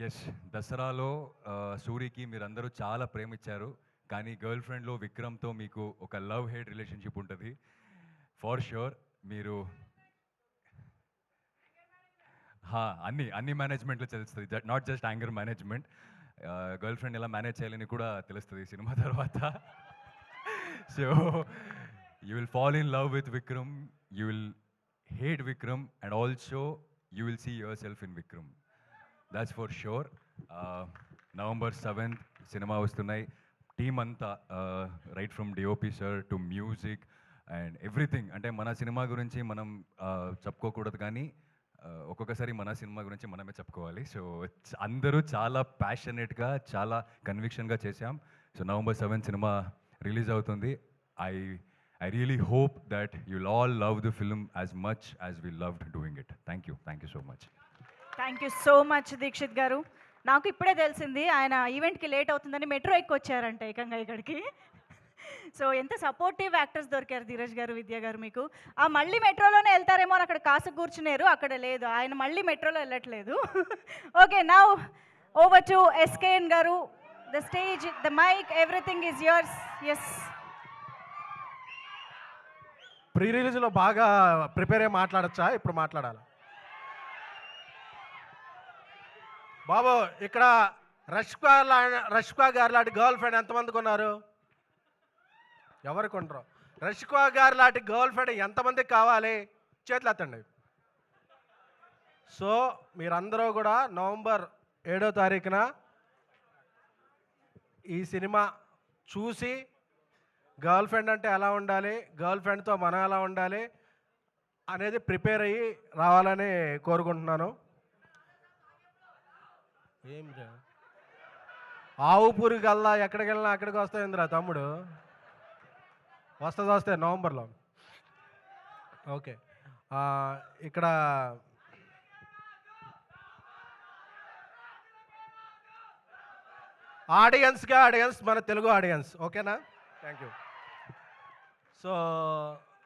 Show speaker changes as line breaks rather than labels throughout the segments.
Yes. 'దసరాలో' సూరికి మీరందరూ చాలా ప్రేమిచ్చారు. కానీ 'గర్ల్ ఫ్రెండ్'లో విక్రమ్‌తో మీకు ఒక లవ్ హేట్ రిలేషన్‌షిప్ ఉంటది. ఫర్ ష్యూర్ మీరు అన్ని మేనేజ్‌మెంట్‌లో తెలుస్తది. Not just anger management. Girlfriend ఎలా మేనేజ్ చేయాలని కూడా తెలుస్తది ఈ సినిమా తర్వాత. So, you will fall in love with Vikram. You will hate Vikram and also you will see yourself in Vikram. That's for sure. November 7th cinema వస్తున్నాయి. Team అంతా right from DOP sir to music and everything. అంటే మన cinema గురించి మనం చెప్పుకోకూడదు కానీ ఒక్కొక్కసారి మన cinema గురించి మనమే చెప్పుకోవాలి. సో అందరూ చాలా ప్యాషనేట్గా చాలా కన్విక్షన్గా చేశాం. So November 7th cinema release అవుతుంది. I I really hope that you'll all love the film as much as we loved doing it. Thank you so much.
Thank you so much Dikshit garu. నాకు ఇప్పుడే తెలిసింది ఆయన ఈవెంట్‌కి లేట్ అవుతుందని metro ఎక్కొచ్చారంట ఏకంగా ఇక్కడికి. So ఎంత సపోర్టివ్ యాక్టర్స్ దొరికారు ధీరజ్ గారు, విద్య గారు మీకు. మళ్ళీ మెట్రోలోనే వెళ్తారేమో అని అక్కడ కాసుకు కూర్చున్నారు. అక్కడ లేదు. ఆయన మళ్ళీ మెట్రోలో వెళ్ళట్లేదు. Okay, now over to SKN garu. The stage, the mic, everything is yours. Yes.
Pre రిలీజ్లో బాగా ప్రిపేర్ అయ్యి మాట్లాడచ్చా? ఇప్పుడు మాట్లాడాలి బాబు. ఇక్కడ రష్కా గారు లాంటి గర్ల్ ఫ్రెండ్ ఎంతమందికి ఉన్నారు? ఎవరికి ఉండరు? రష్కా గారు లాంటి గర్ల్ ఫ్రెండ్ ఎంతమందికి కావాలి? చేతులు ఎత్తండి. సో మీరందరూ కూడా నవంబర్ 7వ తారీఖున ఈ సినిమా చూసి గర్ల్ ఫ్రెండ్ అంటే ఎలా ఉండాలి, గర్ల్ ఫ్రెండ్తో మనం ఎలా ఉండాలి అనేది ప్రిపేర్ అయ్యి రావాలని కోరుకుంటున్నాను. ఏం ఆవు పురుగల్లా ఎక్కడికి వెళ్ళినా అక్కడికి వస్తాయిందిరా తమ్ముడు. వస్తే నవంబర్లో. ఓకే, ఇక్కడ ఆడియన్స్ మన తెలుగు ఆడియన్స్. ఓకేనా? Thank you. సో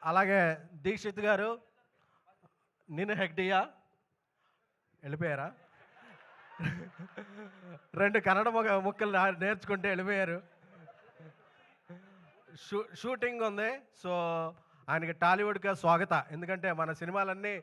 అలాగే దీక్షిత్ గారు, నేను హెగ్డియా వెళ్ళిపోయారా? 2 కన్నడ ముక్కలు నేర్చుకుంటే వెళ్ళిపోయారు. షూటింగ్ ఉంది. సో ఆయనకి టాలీవుడ్గా స్వాగతం. ఎందుకంటే మన సినిమాలన్నీ